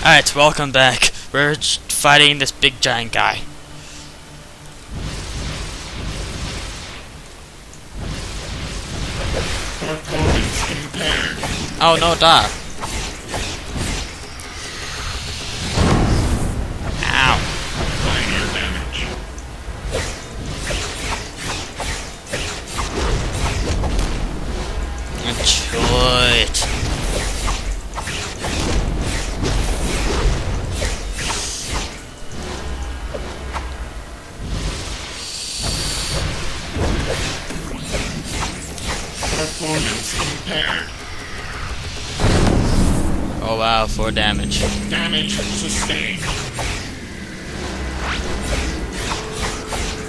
Alright, welcome back. We're fighting this big giant guy. Oh no, die. Ow. Minor damage. Enjoy it. Performance impaired. Oh wow, 4 damage. Damage sustained.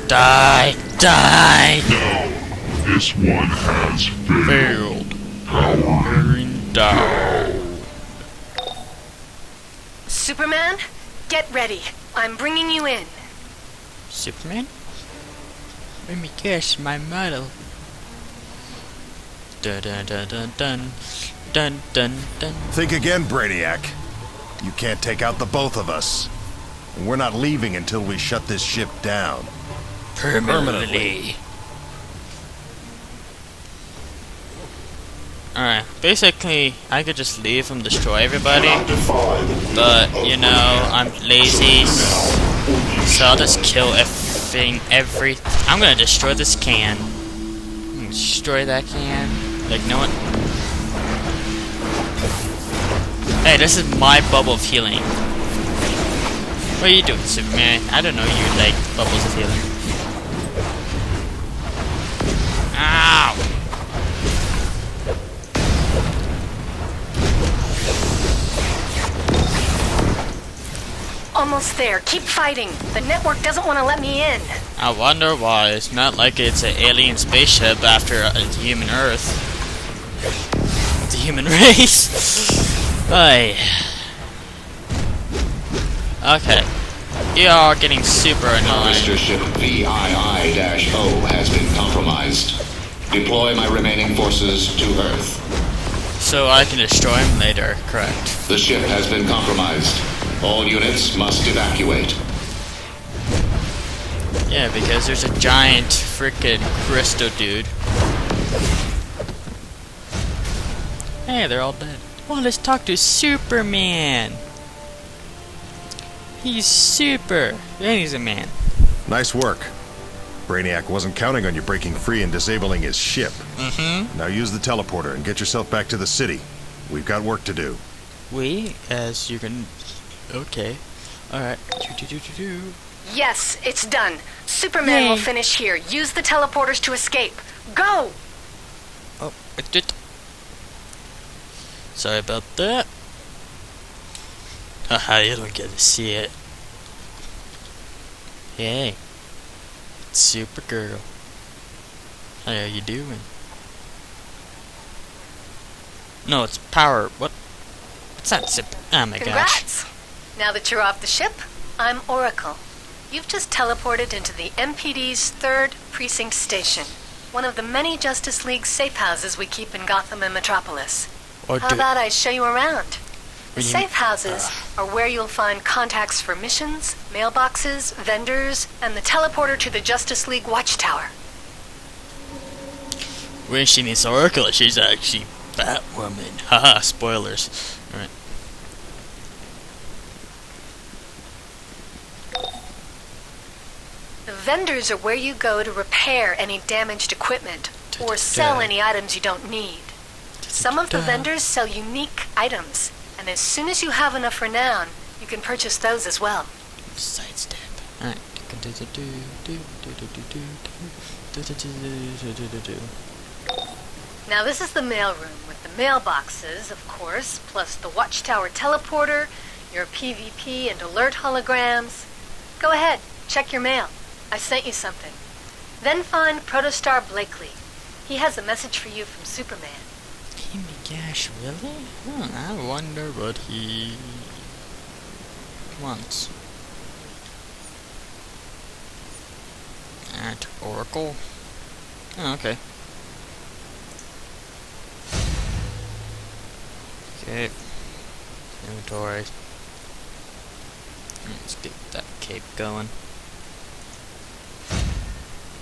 Die! Die! No, this one has failed. Failed. Bearing down. Superman, get ready. I'm bringing you in. Superman? Let me guess my model. Dun dun dun dun dun. Dun dun dun. Think again, Brainiac. You can't take out the both of us. And we're not leaving until we shut this ship down. Permanently. Alright, basically, I could just leave and destroy everybody. But, you know, I'm lazy. So I'll just kill everything. I'm gonna destroy this can. I'm gonna destroy that can. Like, no one. Hey, this is my bubble of healing. What are you doing, Superman? I don't know you like bubbles of healing. Ow! Almost there. Keep fighting. The network doesn't want to let me in. I wonder why. It's not like it's an alien spaceship after a human Earth. It's a human race. Ay. Okay. You are getting super annoying. Mr. Ship VII-O has been compromised. Deploy my remaining forces to Earth. So I can destroy him later, correct? The ship has been compromised. All units must evacuate. Yeah, because there's a giant frickin' crystal dude. Hey, they're all dead. Well, let's talk to Superman. He's super. And he's a man. Nice work. Brainiac wasn't counting on you breaking free and disabling his ship. Mm-hmm. Now use the teleporter and get yourself back to the city. We've got work to do. As you can... Okay. Alright. Yes, it's done. Superman will Yay. finish here. Use the teleporters to escape. Go! Oh, it did. Sorry about that. Haha, you don't get to see it. Hey. It's Supergirl. How are you doing? No, it's Power. What? It's not Super. Oh my gosh. Congrats! Now that you're off the ship, I'm Oracle. You've just teleported into the MPD's 3rd Precinct Station, one of the many Justice League safe houses we keep in Gotham and Metropolis. How about I show you around? The safe houses are where you'll find contacts for missions, mailboxes, vendors, and the teleporter to the Justice League Watchtower. When she needs Oracle, she's actually Batwoman. Haha, spoilers. Alright. The vendors are where you go to repair any damaged equipment or sell any items you don't need. Some of the vendors sell unique items, and as soon as you have enough renown, you can purchase those as well. Sidestep. Alright. Now this is the mailroom with the mailboxes, of course, plus the Watchtower teleporter, your PvP and alert holograms. Go ahead, check your mail. I sent you something. Then find Protostar Blakely. He has a message for you from Superman. Oh my gosh, really? I wonder what he wants. At Oracle? Oh, okay. Okay. Inventory. Let's get that cape going.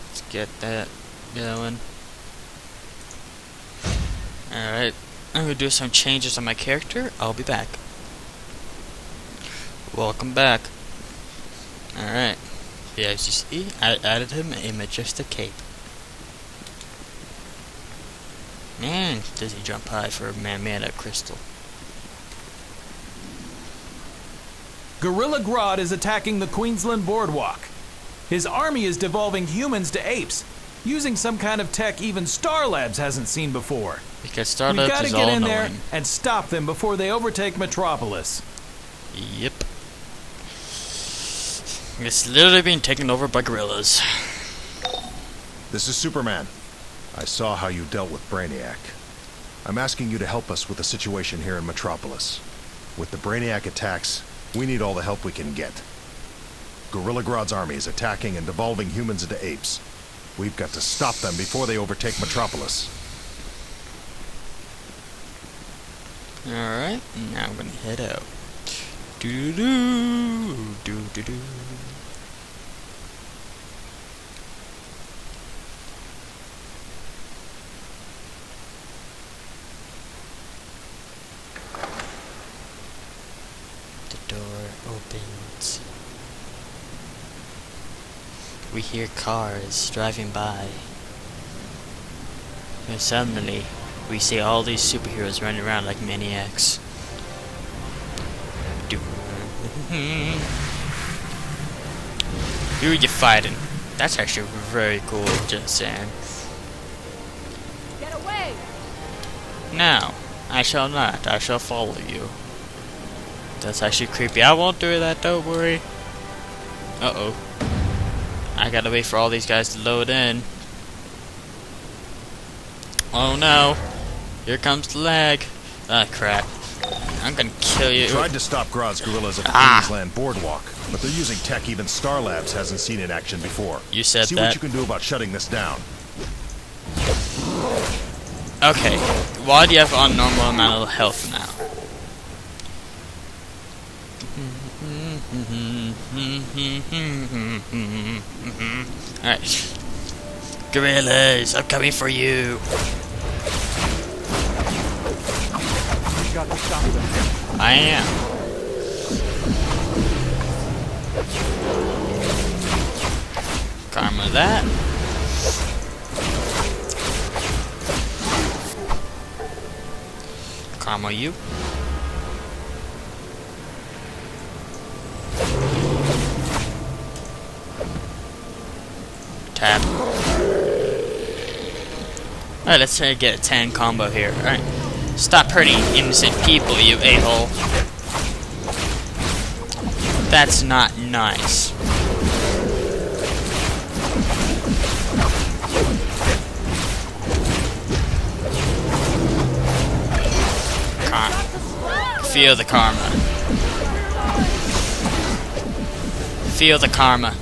Let's get that going. Alright, I'm gonna do some changes on my character. I'll be back. Welcome back. Alright. Yeah, as you see, I added him a majestic cape. Man, does he jump high for a man made out of crystal. Gorilla Grodd is attacking the Queensland Boardwalk. His army is devolving humans to apes, using some kind of tech even Star Labs hasn't seen before. Because Star We've Labs got to is get all in there knowing. and stop them before they overtake Metropolis. Yep. It's literally being taken over by gorillas. This is Superman. I saw how you dealt with Brainiac. I'm asking you to help us with the situation here in Metropolis. With the Brainiac attacks, we need all the help we can get. Gorilla Grodd's army is attacking and devolving humans into apes. We've got to stop them before they overtake Metropolis. Alright, now I'm gonna head out. Do do do do. The door opens. We hear cars driving by. And suddenly, we see all these superheroes running around like maniacs. Who are you fighting? That's actually very cool, just saying. Get away! No, I shall not. I shall follow you. That's actually creepy. I won't do that, don't worry. Uh-oh. I gotta wait for all these guys to load in. Oh no. Here comes the lag. Ah, crap. I'm gonna kill you. Tried to stop Grodd's gorillas at the Queensland Boardwalk, but they're using tech even Star Labs hasn't seen in action before. You said See that. what you can do about shutting this down. Okay. Why do you have a normal amount of health now? Alright. Gorillas, I'm coming for you. I am. Karma that. Karma you. Tap. Alright, let's try to get a 10 combo here. Alright. Stop hurting innocent people, you a-hole. That's not nice. Feel the karma. Feel the karma.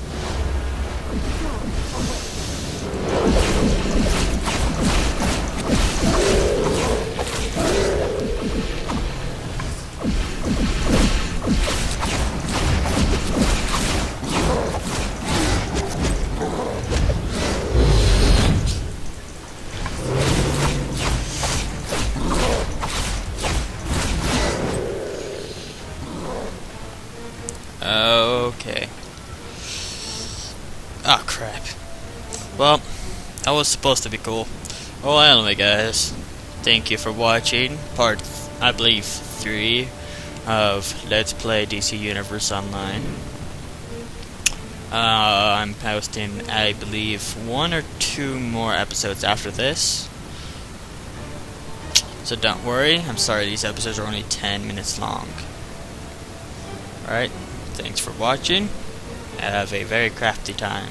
Okay. Oh crap. Well, that was supposed to be cool. Well, anyway guys, thank you for watching part, I believe, 3 of Let's Play DC Universe Online. I'm posting, I believe, 1 or 2 more episodes after this. So don't worry, I'm sorry these episodes are only 10 minutes long. Alright. Thanks for watching. Have a very crafty time.